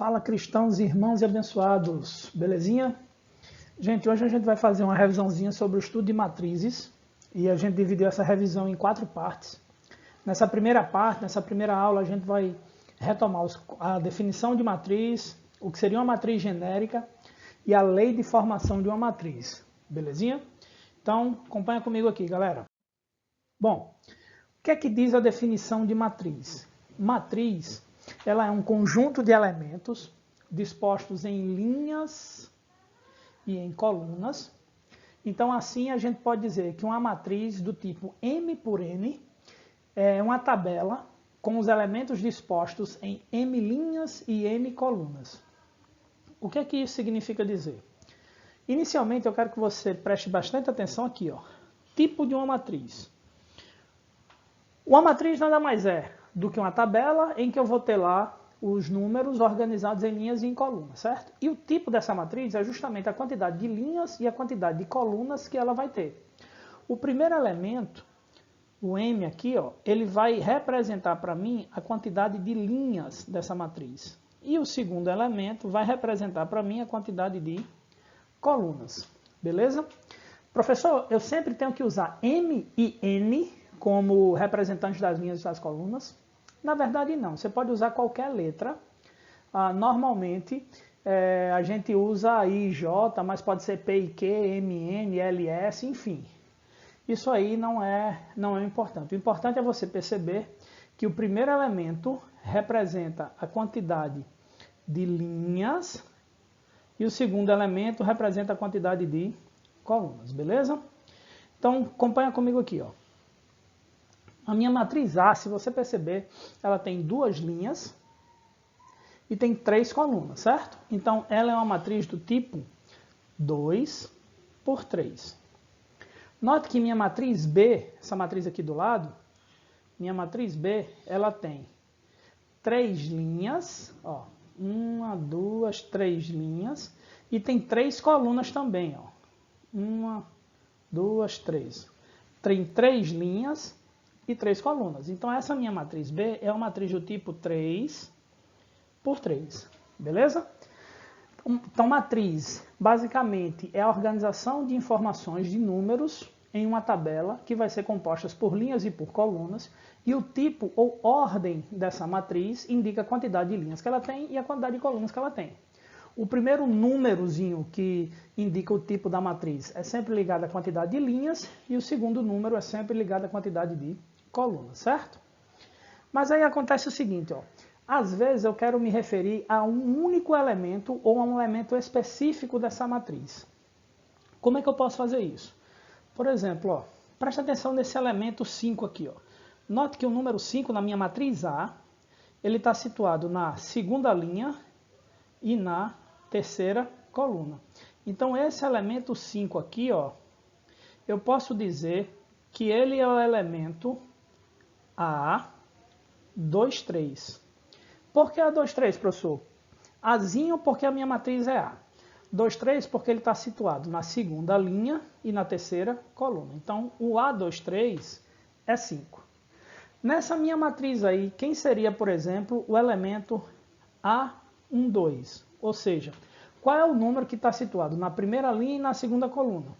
Fala, cristãos, irmãos e abençoados, belezinha? Gente, hoje a gente vai fazer uma revisãozinha sobre o estudo de matrizes e a gente dividiu essa revisão em 4 partes. Nessa primeira parte, nessa primeira aula, a gente vai retomar a definição de matriz, o que seria uma matriz genérica e a lei de formação de uma matriz, belezinha? Então, acompanha comigo aqui, galera. Bom, o que é que diz a definição de matriz? Matriz, ela é um conjunto de elementos dispostos em linhas e em colunas. Então, assim, a gente pode dizer que uma matriz do tipo M por N é uma tabela com os elementos dispostos em M linhas e N colunas. O que é que isso significa dizer? Inicialmente, eu quero que você preste bastante atenção aqui, ó. Tipo de uma matriz. Uma matriz nada mais é do que uma tabela em que eu vou ter lá os números organizados em linhas e em colunas, certo? E o tipo dessa matriz é justamente a quantidade de linhas e a quantidade de colunas que ela vai ter. O primeiro elemento, o M aqui, ó, ele vai representar para mim a quantidade de linhas dessa matriz. E o segundo elemento vai representar para mim a quantidade de colunas. Beleza? Professor, eu sempre tenho que usar M e N como representantes das linhas e das colunas? Na verdade, não. Você pode usar qualquer letra. Normalmente, a gente usa I e J, mas pode ser P e Q, M, N, L, S, enfim. Isso aí não é importante. O importante é você perceber que o primeiro elemento representa a quantidade de linhas e o segundo elemento representa a quantidade de colunas, beleza? Então, acompanha comigo aqui, ó. A minha matriz A, se você perceber, ela tem 2 linhas e tem 3 colunas, certo? Então, ela é uma matriz do tipo 2 por 3. Note que minha matriz B, essa matriz aqui do lado, minha matriz B, ela tem 3 linhas, ó, 1, 2, 3 linhas, e tem 3 colunas também, ó, 1, 2, 3. Tem 3 linhas e 3 colunas. Então, essa minha matriz B é uma matriz do tipo 3 por 3, beleza? Então, matriz, basicamente, é a organização de informações de números em uma tabela que vai ser composta por linhas e por colunas, e o tipo ou ordem dessa matriz indica a quantidade de linhas que ela tem e a quantidade de colunas que ela tem. O primeiro númerozinho que indica o tipo da matriz é sempre ligado à quantidade de linhas e o segundo número é sempre ligado à quantidade de colunas, certo? Mas aí acontece o seguinte, ó. Às vezes eu quero me referir a um único elemento ou a um elemento específico dessa matriz. Como é que eu posso fazer isso? Por exemplo, ó, presta atenção nesse elemento 5 aqui, ó. Note que o número 5 na minha matriz A, ele está situado na segunda linha e na terceira coluna. Então, esse elemento 5 aqui, ó, eu posso dizer que ele é o elemento A23. Por que A23, professor? Azinho porque a minha matriz é A. 23 porque ele está situado na segunda linha e na terceira coluna. Então, o A23 é 5. Nessa minha matriz aí, quem seria, por exemplo, o elemento A12? Ou seja, qual é o número que está situado na primeira linha e na segunda coluna?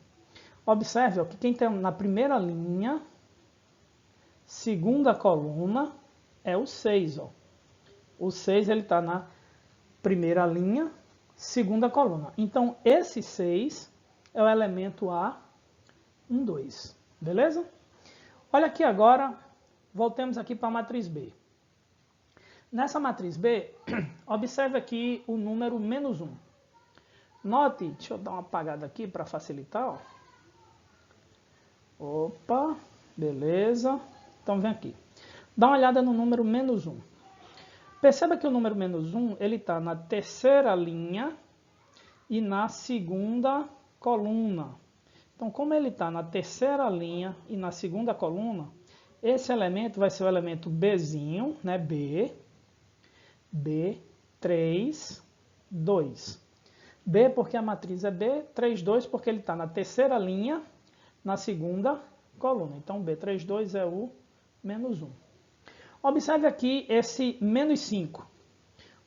Observe ó, que quem tem na primeira linha, segunda coluna, é o 6. Ó. O 6 ele está na primeira linha, segunda coluna. Então, esse 6 é o elemento A12. Beleza? Olha aqui agora, voltemos aqui para a matriz B. Nessa matriz B, observe aqui o número menos 1. Note, deixa eu dar uma apagada aqui para facilitar. Ó. Opa, beleza. Então, vem aqui. Dá uma olhada no número menos 1. Perceba que o número menos 1 ele está na terceira linha e na segunda coluna. Então, como ele está na terceira linha e na segunda coluna, esse elemento vai ser o elemento Bzinho, né? B3, 2. B porque a matriz é B, 3, 2 porque ele está na terceira linha, na segunda coluna. Então, B3, 2 é o menos 1. Observe aqui esse menos 5.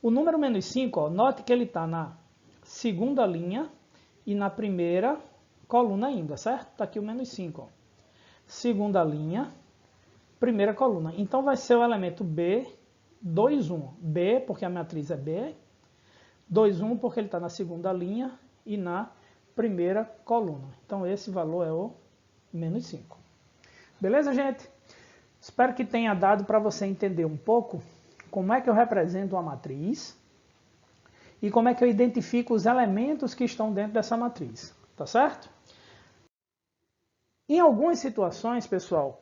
O número menos 5, ó, note que ele está na segunda linha e na primeira coluna ainda, certo? Está aqui o menos 5. Ó. Segunda linha, primeira coluna. Então vai ser o elemento B, 2, 1. B, porque a matriz é B. 2, 1, porque ele está na segunda linha e na primeira coluna. Então esse valor é o menos 5. Beleza, gente? Espero que tenha dado para você entender um pouco como é que eu represento uma matriz e como é que eu identifico os elementos que estão dentro dessa matriz. Tá certo? Em algumas situações, pessoal,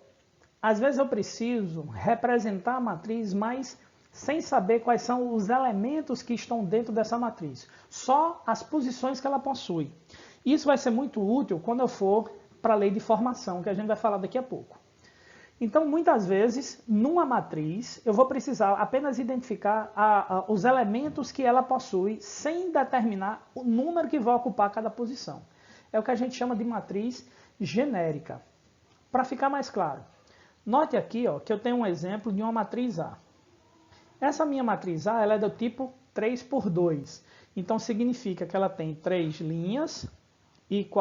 às vezes eu preciso representar a matriz, mas sem saber quais são os elementos que estão dentro dessa matriz. Só as posições que ela possui. Isso vai ser muito útil quando eu for para a lei de formação, que a gente vai falar daqui a pouco. Então, muitas vezes, numa matriz, eu vou precisar apenas identificar os elementos que ela possui, sem determinar o número que vai ocupar cada posição. É o que a gente chama de matriz genérica. Para ficar mais claro, note aqui ó, que eu tenho um exemplo de uma matriz A. Essa minha matriz A ela é do tipo 3 por 2. Então, significa que ela tem 3 linhas,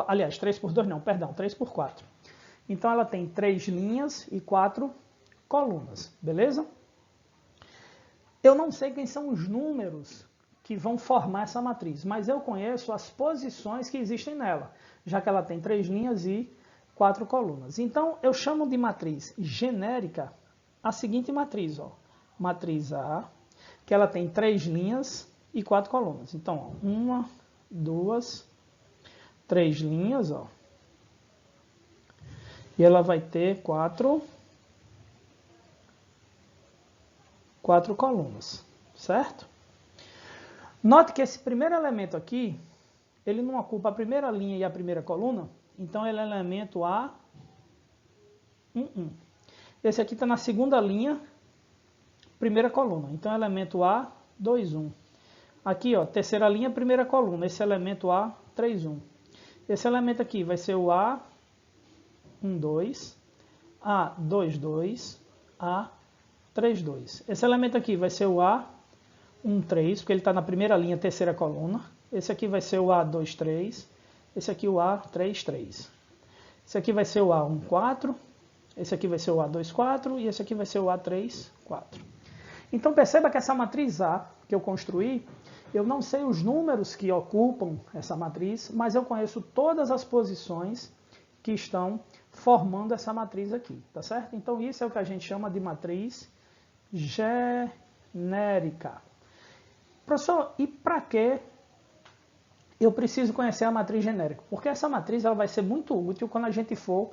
aliás, 3 por 2 não, perdão, 3 por 4. Então, ela tem 3 linhas e 4 colunas, beleza? Eu não sei quem são os números que vão formar essa matriz, mas eu conheço as posições que existem nela, já que ela tem 3 linhas e 4 colunas. Então, eu chamo de matriz genérica a seguinte matriz, ó, matriz A, que ela tem 3 linhas e 4 colunas. Então, ó, 1, 2, 3 linhas, ó. E ela vai ter 4 colunas, certo? Note que esse primeiro elemento aqui, ele não ocupa a primeira linha e a primeira coluna, então ele é elemento A11. Esse aqui está na segunda linha, primeira coluna, então é elemento A21. Aqui, ó, terceira linha, primeira coluna, esse é elemento A31. Esse elemento aqui vai ser o A12, A22, A32. Esse elemento aqui vai ser o A13, porque ele está na primeira linha, terceira coluna. Esse aqui vai ser o A23, esse aqui o A33. Esse aqui vai ser o A14, esse aqui vai ser o A24 e esse aqui vai ser o A34. Então perceba que essa matriz A que eu construí, eu não sei os números que ocupam essa matriz, mas eu conheço todas as posições que estão formando essa matriz aqui, tá certo? Então isso é o que a gente chama de matriz genérica. Professor, e para que eu preciso conhecer a matriz genérica? Porque essa matriz ela vai ser muito útil quando a gente for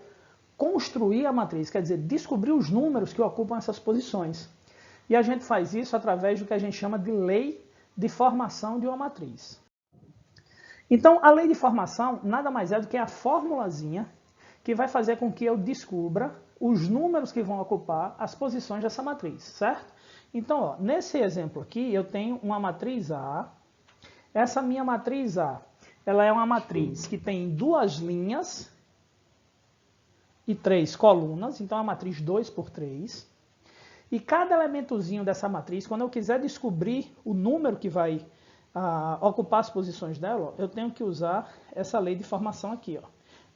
construir a matriz, quer dizer, descobrir os números que ocupam essas posições. E a gente faz isso através do que a gente chama de lei de formação de uma matriz. Então, a lei de formação nada mais é do que a formulazinha que vai fazer com que eu descubra os números que vão ocupar as posições dessa matriz, certo? Então, ó, nesse exemplo aqui, eu tenho uma matriz A. Essa minha matriz A, ela é uma matriz que tem 2 linhas e 3 colunas, então é uma matriz 2 por 3. E cada elementozinho dessa matriz, quando eu quiser descobrir o número que vai ocupar as posições dela, ó, eu tenho que usar essa lei de formação aqui. Ó.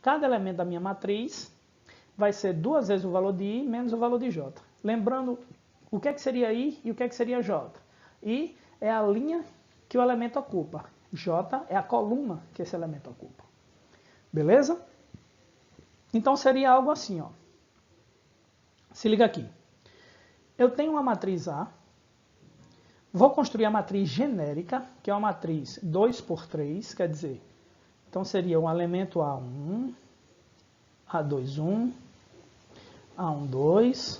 Cada elemento da minha matriz vai ser 2 vezes o valor de I menos o valor de J. Lembrando, o que é que seria I e o que é que seria J? I é a linha que o elemento ocupa. J é a coluna que esse elemento ocupa. Beleza? Então seria algo assim. Ó. Se liga aqui. Eu tenho uma matriz A, vou construir a matriz genérica, que é uma matriz 2 por 3, quer dizer, então seria um elemento A1, A21, A12,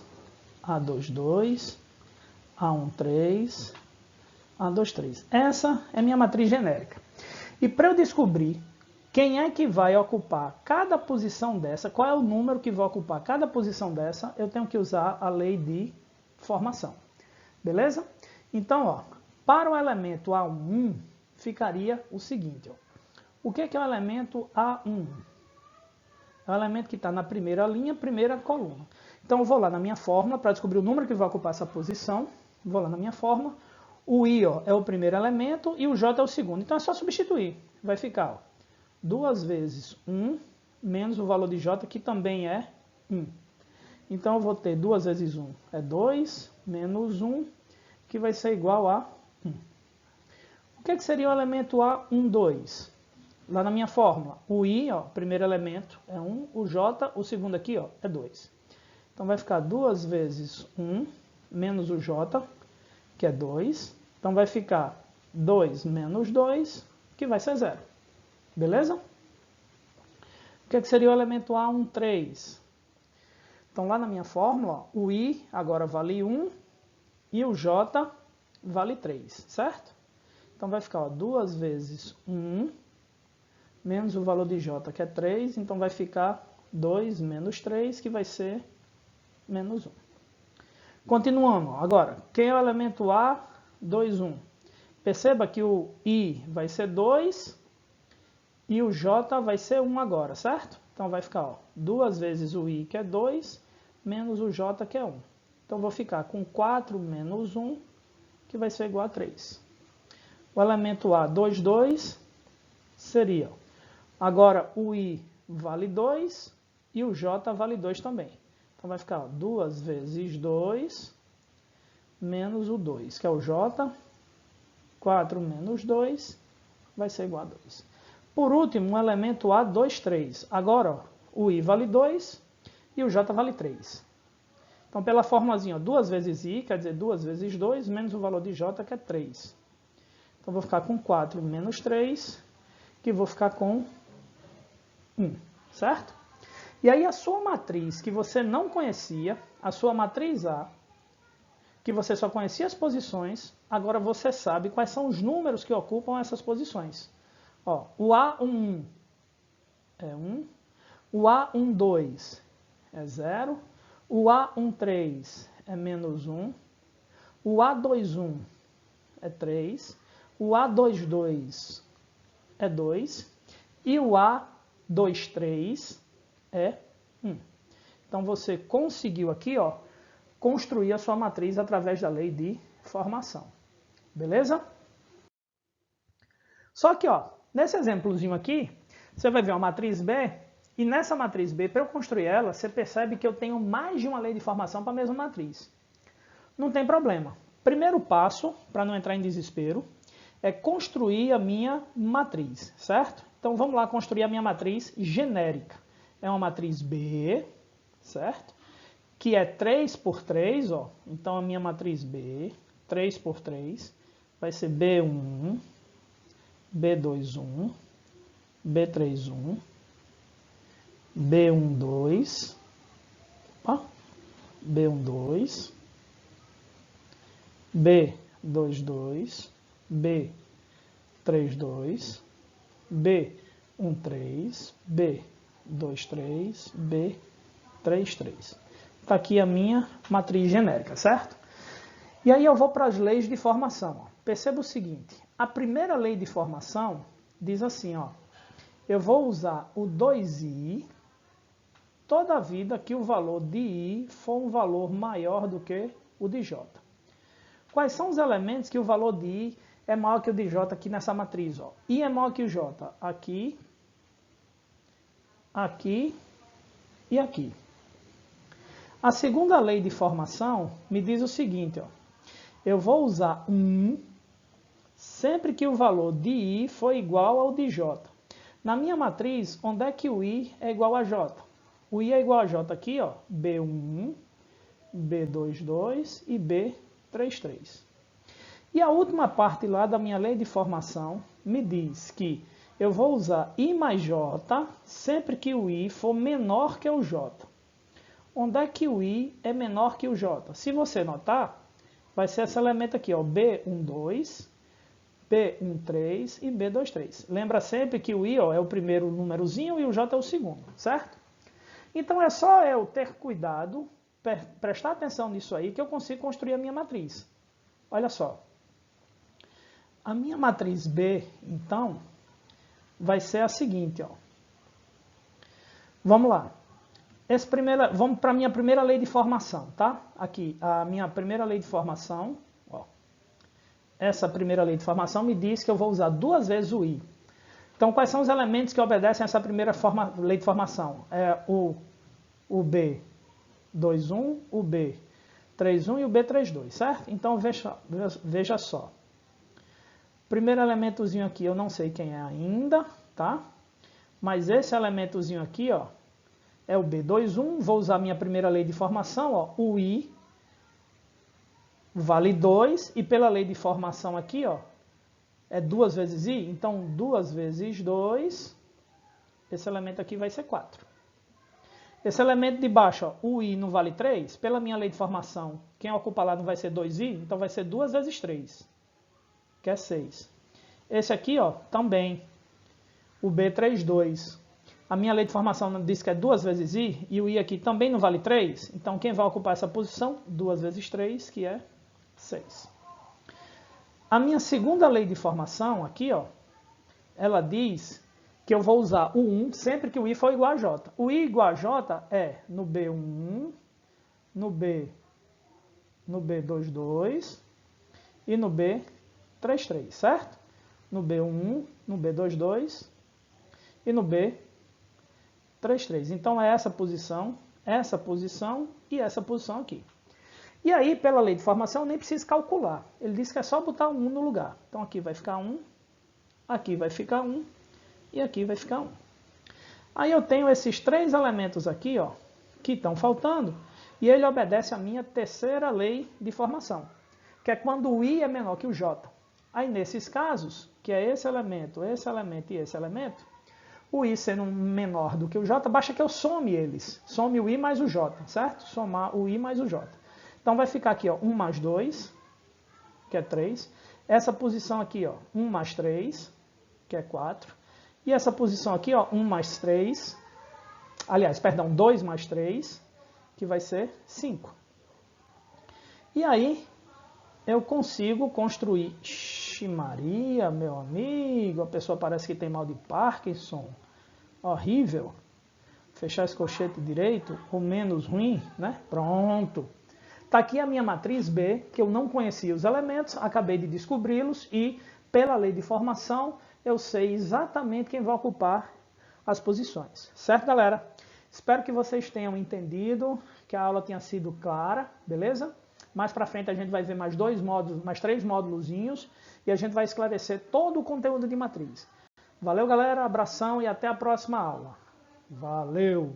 A22, A13, A23. Essa é minha matriz genérica. E para eu descobrir quem é que vai ocupar cada posição dessa, qual é o número que vai ocupar cada posição dessa, eu tenho que usar a lei de formação. Beleza? Então, ó, para o elemento A1, ficaria o seguinte. Ó. O que é o elemento A1? É o elemento que está na primeira linha, primeira coluna. Então, eu vou lá na minha fórmula para descobrir o número que vai ocupar essa posição. Vou lá na minha fórmula. O I ó, é o primeiro elemento e o J é o segundo. Então é só substituir. Vai ficar ó, 2 vezes 1 menos o valor de J, que também é 1. Então eu vou ter 2 vezes 1 é 2, menos 1, que vai ser igual a 1. O que seria o elemento A, 1, 2? Lá na minha fórmula, o I, ó, primeiro elemento, é 1, o J, o segundo aqui, ó, é 2. Então vai ficar 2 vezes 1 menos o J, que é 2. Então vai ficar 2 menos 2, que vai ser 0. Beleza? O que seria o elemento A, 1, 3? Então lá na minha fórmula, ó, o I agora vale 1 e o J vale 3, certo? Então vai ficar ó, 2 vezes 1 menos o valor de J, que é 3. Então vai ficar 2 menos 3, que vai ser menos 1. Continuando, agora, quem é o elemento A? 2, 1. Perceba que o I vai ser 2 e o J vai ser 1 agora, certo? Então vai ficar ó, 2 vezes o I, que é 2, menos o J, que é 1. Então vou ficar com 4 menos 1, que vai ser igual a 3. O elemento A, 2, 2, seria, agora o I vale 2 e o J vale 2 também. Então vai ficar ó, 2 vezes 2 menos o 2, que é o J. 4 menos 2 vai ser igual a 2. Por último, o elemento A, 2, 3. Agora, ó, o I vale 2 e o J vale 3. Então, pela formulazinha, 2 vezes I, quer dizer 2 vezes 2, menos o valor de J, que é 3. Então, vou ficar com 4 menos 3, que vou ficar com 1, certo? E aí, a sua matriz que você não conhecia, a sua matriz A, que você só conhecia as posições, agora você sabe quais são os números que ocupam essas posições. Ó, o A11 é 1, o A12 é 0, o A13 é menos 1, o A21 é 3, o A22 é 2 e o A23 é 1. Então você conseguiu aqui, ó, construir a sua matriz através da lei de formação. Beleza? Só que, ó, nesse exemplozinho aqui, você vai ver uma matriz B, e nessa matriz B, para eu construir ela, você percebe que eu tenho mais de uma lei de formação para a mesma matriz. Não tem problema. Primeiro passo, para não entrar em desespero, é construir a minha matriz, certo? Então vamos lá construir a minha matriz genérica. É uma matriz B, certo? Que é 3 por 3, ó. Então a minha matriz B, 3 por 3, vai ser B11, B21, B31, B12, B12, B22, B32, B13, B23, B33. Está aqui a minha matriz genérica, certo? E aí eu vou para as leis de formação. Ó. Perceba o seguinte, a primeira lei de formação diz assim, ó, eu vou usar o 2i toda a vida que o valor de i for um valor maior do que o de j. Quais são os elementos que o valor de i é maior que o de j aqui nessa matriz? Ó? I é maior que o j aqui, aqui e aqui. A segunda lei de formação me diz o seguinte, ó, eu vou usar 1 sempre que o valor de i for igual ao de j. Na minha matriz, onde é que o i é igual a j? O i é igual a j aqui, ó, B11, B22 e B33. E a última parte lá da minha lei de formação me diz que eu vou usar i mais j sempre que o i for menor que o j. Onde é que o i é menor que o j? Se você notar, vai ser esse elemento aqui, ó, B12, B13 e B23. Lembra sempre que o i, ó, é o primeiro númerozinho e o j é o segundo, certo? Então é só eu ter cuidado, prestar atenção nisso aí, que eu consigo construir a minha matriz. Olha só. A minha matriz B, então, vai ser a seguinte, ó. Vamos lá. Vamos para a minha primeira lei de formação, tá? Aqui, a minha primeira lei de formação, ó, essa primeira lei de formação me diz que eu vou usar duas vezes o I. Então, quais são os elementos que obedecem a essa primeira lei de formação? É o B21, o B31 e o B32, certo? Então, veja só. Primeiro elementozinho aqui, eu não sei quem é ainda, tá? Mas esse elementozinho aqui, ó, é o B21. Vou usar minha primeira lei de formação, ó, o I vale 2. E pela lei de formação aqui, ó, é 2 vezes I. Então, 2 vezes 2, esse elemento aqui vai ser 4. Esse elemento de baixo, ó, o I não vale 3. Pela minha lei de formação, quem ocupa lá não vai ser 2I. Então, vai ser 2 vezes 3, que é 6. Esse aqui, ó, também, o B32. A minha lei de formação diz que é 2 vezes I, e o I aqui também não vale 3. Então, quem vai ocupar essa posição? 2 vezes 3, que é 6. A minha segunda lei de formação aqui, ó, ela diz que eu vou usar o 1 sempre que o I for igual a J. O I igual a J é no B1, no B22 e no B33, certo? No B1, no B22 e no B33. Então, é essa posição e essa posição aqui. E aí, pela lei de formação, eu nem preciso calcular. Ele diz que é só botar um no lugar. Então, aqui vai ficar 1, aqui vai ficar 1 e aqui vai ficar 1. Aí eu tenho esses 3 elementos aqui, ó, que estão faltando, e ele obedece à minha terceira lei de formação, que é quando o I é menor que o J. Aí, nesses casos, que é esse elemento e esse elemento, o I sendo menor do que o J, basta que eu some eles. Some o I mais o J, certo? Somar o I mais o J. Então, vai ficar aqui, ó, 1 mais 2, que é 3. Essa posição aqui, ó, 1 mais 3, que é 4. E essa posição aqui, ó, 1 mais 3, aliás, perdão, 2 mais 3, que vai ser 5. E aí, eu consigo construir... Maria, meu amigo, a pessoa parece que tem mal de Parkinson. Horrível. Fechar esse colchete direito, ou menos ruim, né? Pronto. Está aqui a minha matriz B, que eu não conhecia os elementos, acabei de descobri-los e, pela lei de formação, eu sei exatamente quem vai ocupar as posições. Certo, galera? Espero que vocês tenham entendido, que a aula tenha sido clara, beleza? Mais para frente a gente vai ver mais 3 módulozinhos e a gente vai esclarecer todo o conteúdo de matriz. Valeu, galera, abração e até a próxima aula. Valeu!